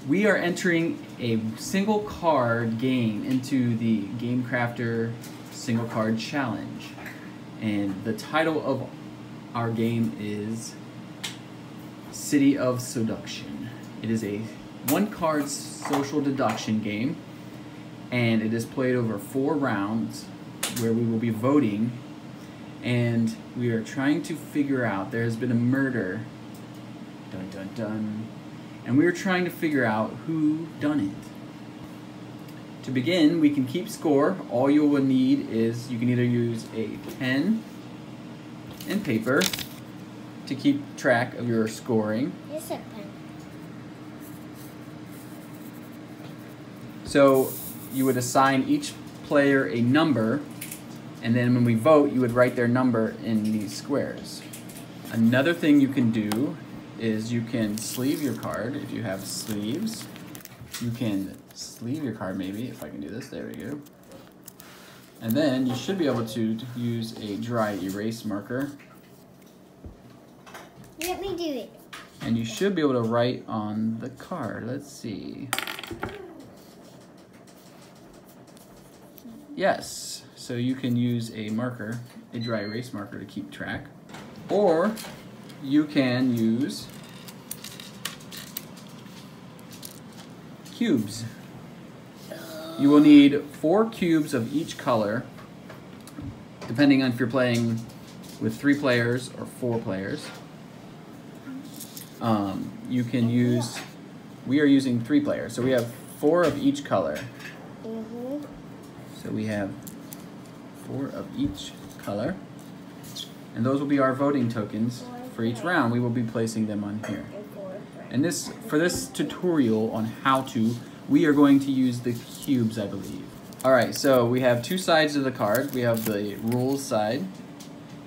We are entering a single card game into the GameCrafter single card challenge. And the title of our game is City of Soduction. It is a one-card social deduction game, and it is played over 4 rounds where we will be voting, and we are trying to figure out, there has been a murder, dun dun dun, and we are trying to figure out who done it. To begin, we can keep score. All you will need is, you can either use a pen and paper to keep track of your scoring. Here's a pen. So you would assign each player a number, and then when we vote, you would write their number in these squares. Another thing you can do is you can sleeve your card if you have sleeves. You can sleeve your card maybe, if I can do this, there we go. And then you should be able to use a dry erase marker. Let me do it. And you should be able to write on the card. Let's see. Yes, so you can use a marker, a dry erase marker, to keep track. Or you can use cubes. You will need 4 cubes of each color, depending on if you're playing with 3 players or 4 players. You can use, we are using 3 players, so we have 4 of each color. So we have 4 of each color, and those will be our voting tokens for each round. We will be placing them on here. And for this tutorial on how to, we are going to use the cubes, I believe. All right, so we have 2 sides of the card. We have the rules side,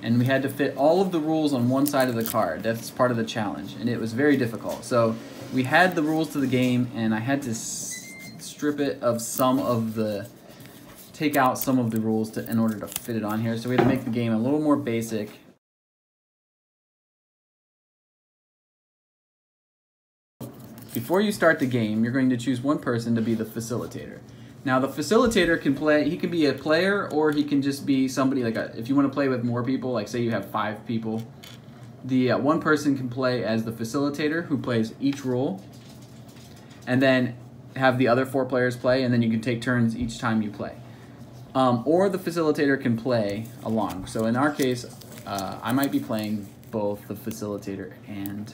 and we had to fit all of the rules on one side of the card. That's part of the challenge, and it was very difficult. So we had the rules to the game, and I had to strip it of some of the, take out some of the rules in order to fit it on here. So we had to make the game a little more basic. Before you start the game, you're going to choose one person to be the facilitator. Now the facilitator can play, he can be a player, or he can just be somebody like if you want to play with more people, like say you have 5 people, the one person can play as the facilitator who plays each role, and then have the other 4 players play, and then you can take turns each time you play. Or the facilitator can play along. So in our case, I might be playing both the facilitator and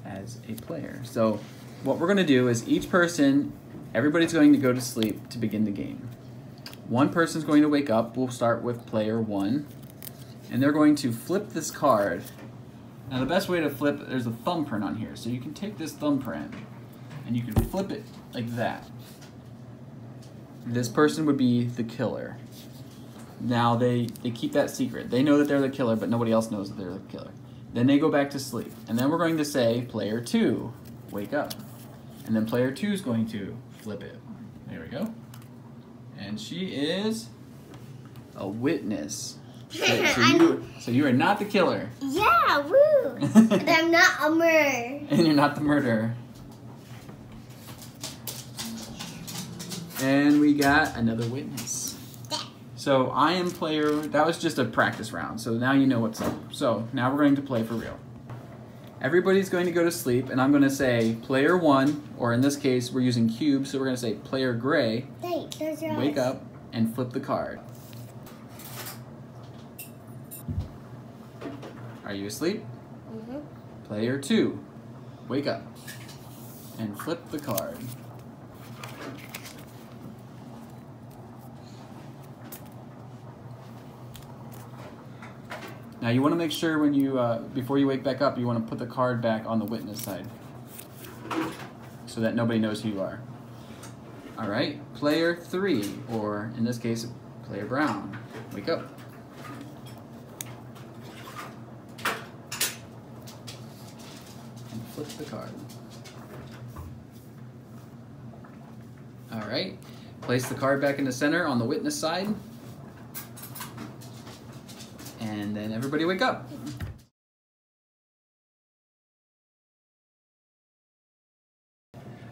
as a player. So what we're going to do is each person, everybody's going to go to sleep to begin the game. One person's going to wake up. We'll start with player 1. And they're going to flip this card. Now the best way to flip, there's a thumbprint on here. So you can take this thumbprint and you can flip it like that. This person would be the killer. Now they keep that secret. They know that they're the killer, but nobody else knows that they're the killer. Then they go back to sleep. And then we're going to say, player 2, wake up. And then player 2 is going to flip it. There we go. And she is a witness. So you are not the killer. Yeah, woo! And I'm not a murderer. And you're not the murderer. And we got another witness. So I am player, that was just a practice round, so now you know what's up. So now we're going to play for real. Everybody's going to go to sleep, and I'm going to say player 1, or in this case we're using cubes, so we're going to say player gray, wake up and flip the card. Are you asleep? Player 2, wake up and flip the card. Now you want to make sure when you, before you wake back up, you want to put the card back on the witness side so that nobody knows who you are. All right, player 3, or in this case, player Brown, wake up. And flip the card. All right, place the card back in the center on the witness side. And then everybody wake up.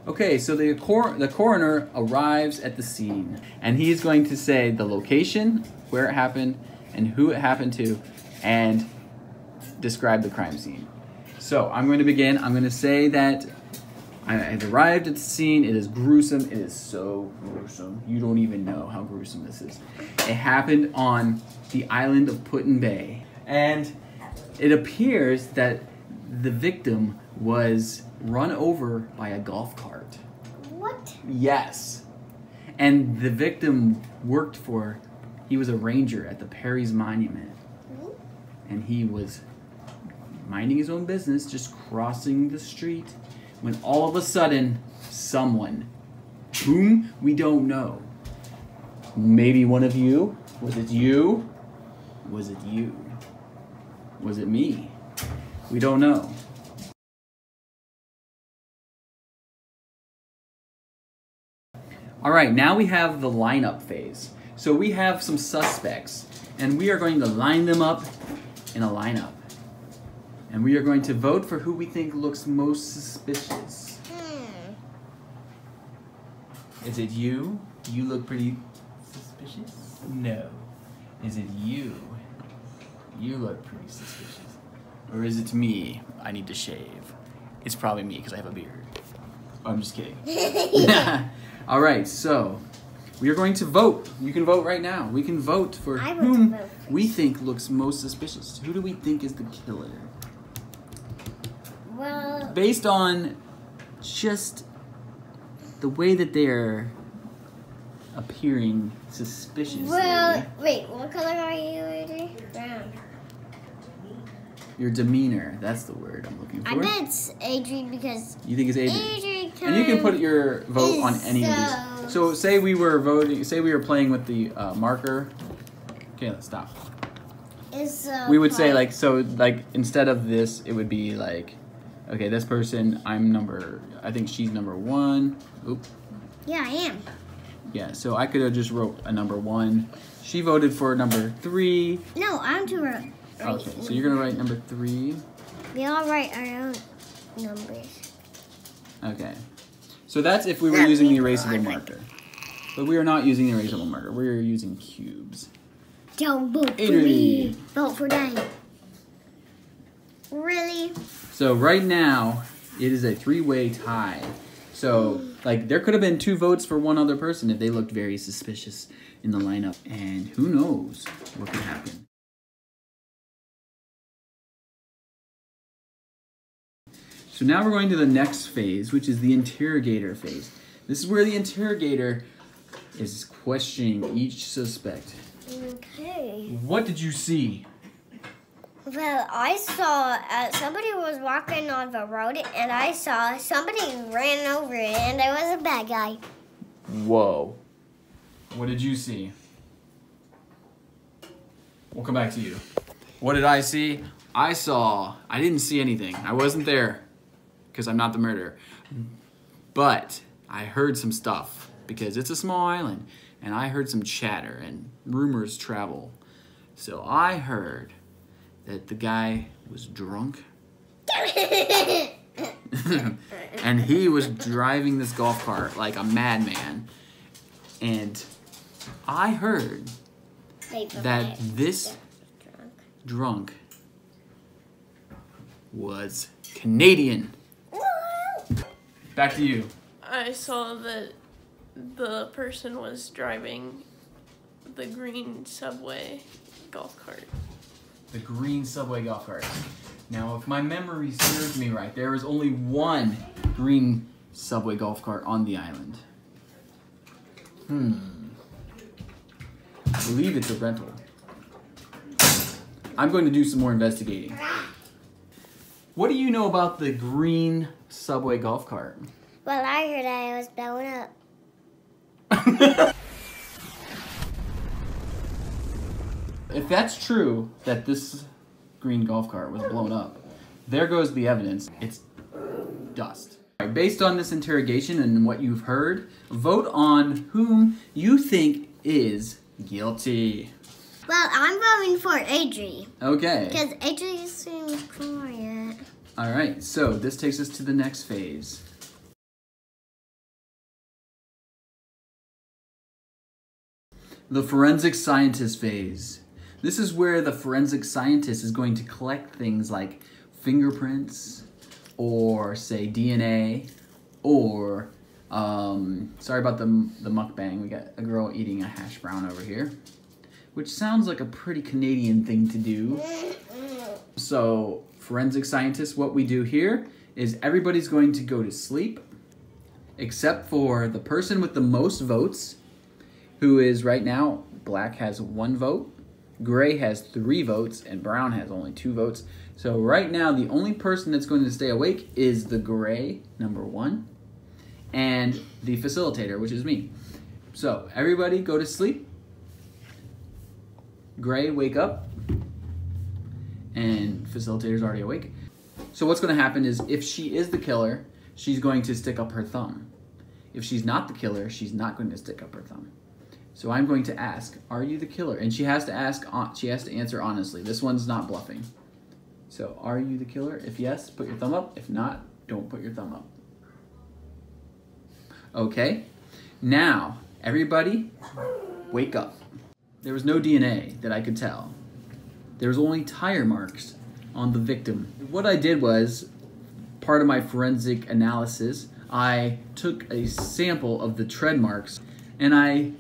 Okay, so the coroner arrives at the scene, and he's going to say the location, where it happened, and who it happened to, and describe the crime scene. So I'm going to begin. I'm going to say that I've arrived at the scene. It is gruesome. It is so gruesome. You don't even know how gruesome this is. It happened on the island of Put-in-Bay, and it appears that the victim was run over by a golf cart. What? Yes. And the victim he was a ranger at the Perry's Monument. And he was minding his own business, just crossing the street, when all of a sudden, someone, whom we don't know, maybe one of you, was it you? Was it you? Was it me? We don't know. All right, now we have the lineup phase. So we have some suspects, and we are going to line them up in a lineup. And we are going to vote for who we think looks most suspicious. Is it you? You look pretty suspicious? No. Is it you? You look pretty suspicious. Or is it me? I need to shave. It's probably me because I have a beard. Oh, I'm just kidding. All right, so we are going to vote. You can vote right now. We can vote for whom we think looks most suspicious. Who do we think is the killer? Well, based on just the way that they're appearing suspiciously. well, wait, what color are you, Adri? Brown. Your demeanor, that's the word I'm looking for. I bet it's Adri because You think it's Adri? Adri And you can put your vote on any of so these. So say we were playing with the marker. Okay, let's stop. is We would say like instead of this, it would be like, okay, this person, I think she's number 1. Oop. Yeah, I am. Yeah, so I could have just wrote a number 1. She voted for number 3. No, I'm to write. Okay, so you're gonna write number 3. We all write our own numbers. Okay. So that's if we were using the erasable marker. But we are not using the erasable marker. We are using cubes. Don't vote for Adri. me. Vote for Dan. Really? So right now, it is a 3-way tie. So, like, there could have been 2 votes for one other person if they looked very suspicious in the lineup. And who knows what could happen. So now we're going to the next phase, which is the interrogator phase. This is where the interrogator is questioning each suspect. Okay. What did you see? Well, I saw somebody was walking on the road, and I saw somebody ran over it, and there was a bad guy. Whoa. What did you see? We'll come back to you. What did I see? I didn't see anything. I wasn't there because I'm not the murderer. But I heard some stuff because it's a small island, and I heard some chatter and rumors travel. So I heard that the guy was drunk. And he was driving this golf cart like a madman. And I heard that this drunk was Canadian. Back to you. I saw that the person was driving the green subway golf cart. The green subway golf cart. Now, if my memory serves me right, there is only one green subway golf cart on the island. I believe it's a rental. I'm going to do some more investigating. What do you know about the green subway golf cart? Well, I heard that it was blown up. If that's true, that this green golf cart was blown up, there goes the evidence. It's dust. All right, based on this interrogation and what you've heard, vote on whom you think is guilty. Well, I'm voting for Adri. Okay. Because Adri seems quiet. All right, so this takes us to the next phase. the forensic scientist phase. This is where the forensic scientist is going to collect things like fingerprints, or say DNA, or sorry about the mukbang. We got a girl eating a hash brown over here, which sounds like a pretty Canadian thing to do. So forensic scientists, what we do here is everybody's going to go to sleep, except for the person with the most votes, who is right now, black has 1 vote, gray has 3 votes, and brown has only 2 votes. So right now, the only person that's going to stay awake is the gray, number 1, and the facilitator, which is me. So everybody go to sleep. Gray, wake up. And facilitator's already awake. So what's going to happen is if she is the killer, she's going to stick up her thumb. If she's not the killer, she's not going to stick up her thumb. So I'm going to ask, are you the killer? And she has to answer honestly. This one's not bluffing. So, are you the killer? If yes, put your thumb up. If not, don't put your thumb up. Okay. Now, everybody, wake up. There was no DNA that I could tell. There was only tire marks on the victim. What I did was, part of my forensic analysis, I took a sample of the tread marks, and I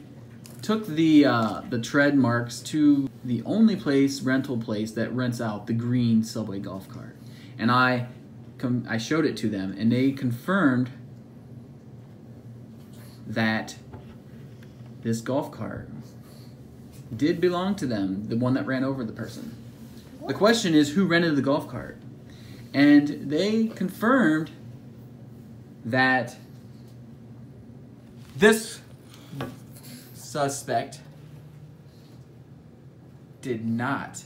took the tread marks to the only rental place that rents out the green subway golf cart. And I showed it to them, and they confirmed that this golf cart did belong to them, the one that ran over the person. The question is, who rented the golf cart? And they confirmed that this suspect did not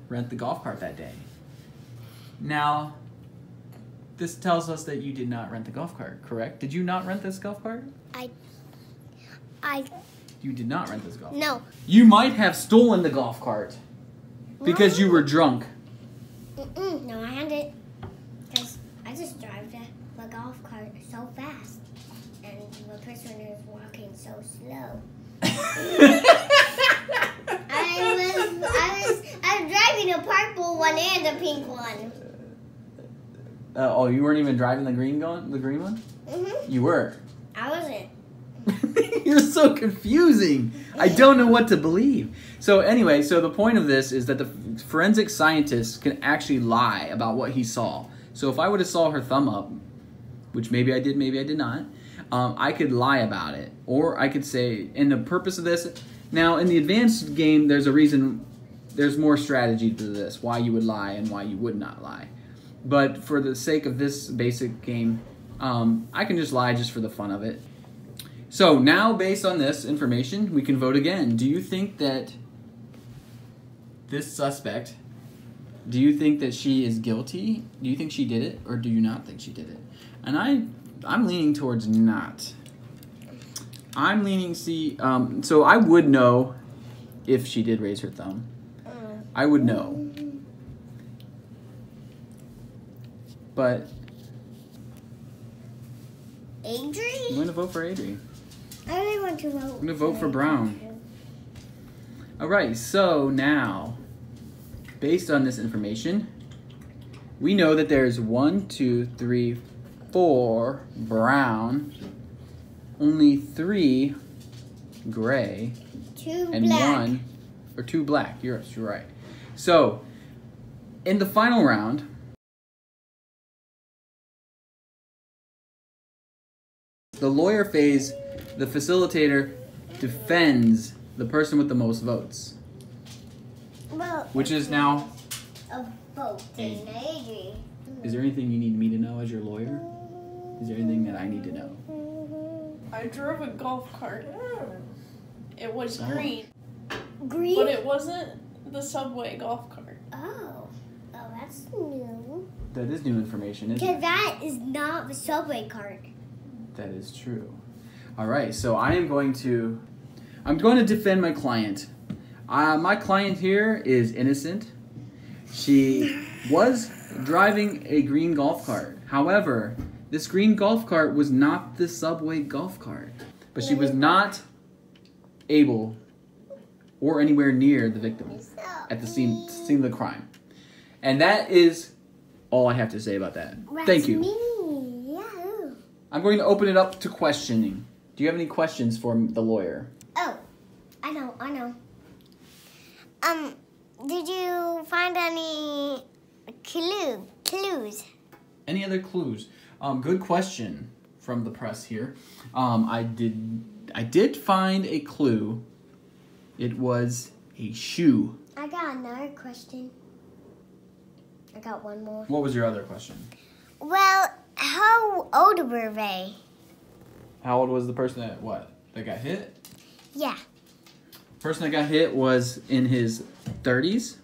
rent the golf cart that day. Now, this tells us that you did not rent the golf cart, correct? Did you not rent this golf cart? You did not rent this golf cart. No. You might have stolen the golf cart because you were drunk. No, I had it because I just drive the golf cart so fast, and the person is walking so slow. I was driving a purple one and a pink one. Oh, you weren't even driving the green one? Mm-hmm. You were. I wasn't. You're so confusing. I don't know what to believe. So anyway, so the point of this is that the forensic scientist can actually lie about what he saw. So if I would have saw her thumb up, which maybe I did, maybe I did not, I could lie about it. Or I could say, and the purpose of this, now in the advanced game, there's a reason, there's more strategy to this, why you would lie and why you would not lie. But for the sake of this basic game, I can just lie just for the fun of it. So now, based on this information, we can vote again. Do you think that this suspect, do you think that she is guilty? Do you think she did it, or do you not think she did it? And I'm leaning towards not. I'm leaning, so I would know if she did raise her thumb. I would know. But Adri? I'm going to vote for Adri. I really want to vote. I'm going to vote for Brown. All right, so now, based on this information, we know that there's 1, 2, 3, 4 brown, only 3 gray, 2 and black. 2 black. You're right. So, in the final round, the lawyer phase, the facilitator defends the person with the most votes. Well, Which is now... a vote in Adri. Is there anything you need me to know as your lawyer? Is there anything that I need to know? I drove a golf cart. It was green. Green? But it wasn't the subway golf cart. Oh, that's new. That is new information, isn't Because it? that is not the subway cart. That is true. All right, so I'm going to defend my client. My client here is innocent. She was driving a green golf cart. However, this green golf cart was not the subway golf cart. But she was not able or anywhere near the victim at the scene of the crime. And that is all I have to say about that. Thank you. Me. Yahoo. I'm going to open it up to questioning. Do you have any questions for the lawyer? Oh, I know. Did you find any clues? Any other clues? Good question from the press here. I did find a clue. It was a shoe. I got another question. I got one more. What was your other question? Well, how old were they? How old was the person that got hit? Yeah. The person that got hit was in his 30s.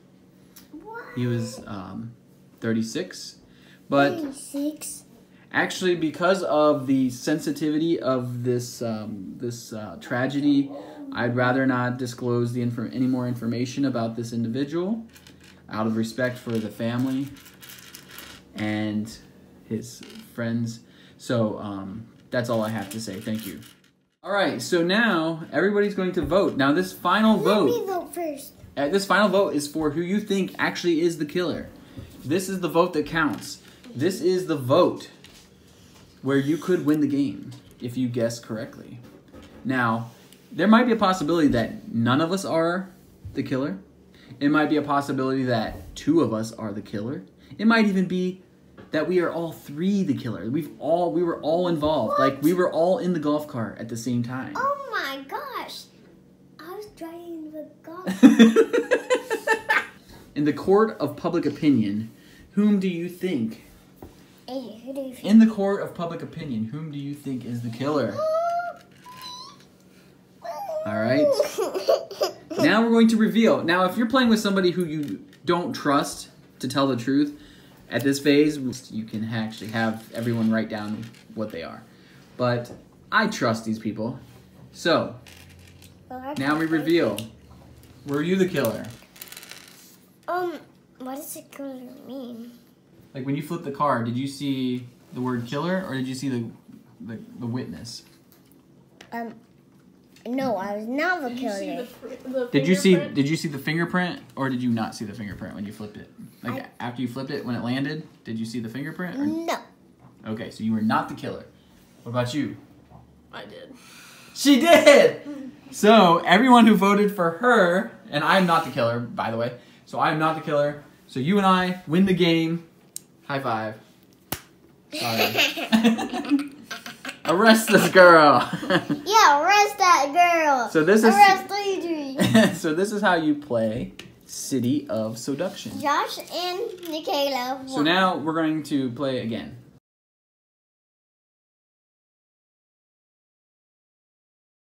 What? He was 36. But 36? actually, because of the sensitivity of this tragedy, I'd rather not disclose any more information about this individual out of respect for the family and his friends. So that's all I have to say. Thank you. All right, so now everybody's going to vote. Now this final vote. Let me vote first. This final vote is for who you think actually is the killer. This is the vote that counts. This is the vote where you could win the game if you guess correctly. Now, there might be a possibility that none of us are the killer. It might be a possibility that 2 of us are the killer. It might even be that we are all 3 the killer. We were all involved. What? Like we were all in the golf cart at the same time. Oh my gosh. I was driving the golf. In the court of public opinion, whom do you think? Hey, who do you think? In the court of public opinion, whom do you think is the killer? All right. Now we're going to reveal. Now, if you're playing with somebody who you don't trust to tell the truth, at this phase, you can actually have everyone write down what they are. But I trust these people. So, now we reveal. Were you the killer? What does it mean? Like when you flipped the card, did you see the word killer or did you see the witness? No, I was not the killer. Did you see the fingerprint or did you not see the fingerprint when you flipped it? Like after you flipped it when it landed, did you see the fingerprint? Or? No. Okay, so you were not the killer. What about you? I did. She did! So everyone who voted for her, and I'm not the killer, by the way. So I'm not the killer. So you and I win the game. High five. Sorry. Arrest this girl. Yeah, arrest that girl. So this is arrest Adrian. So this is how you play City of Soduction. Josh and Michaela won. So now we're going to play again.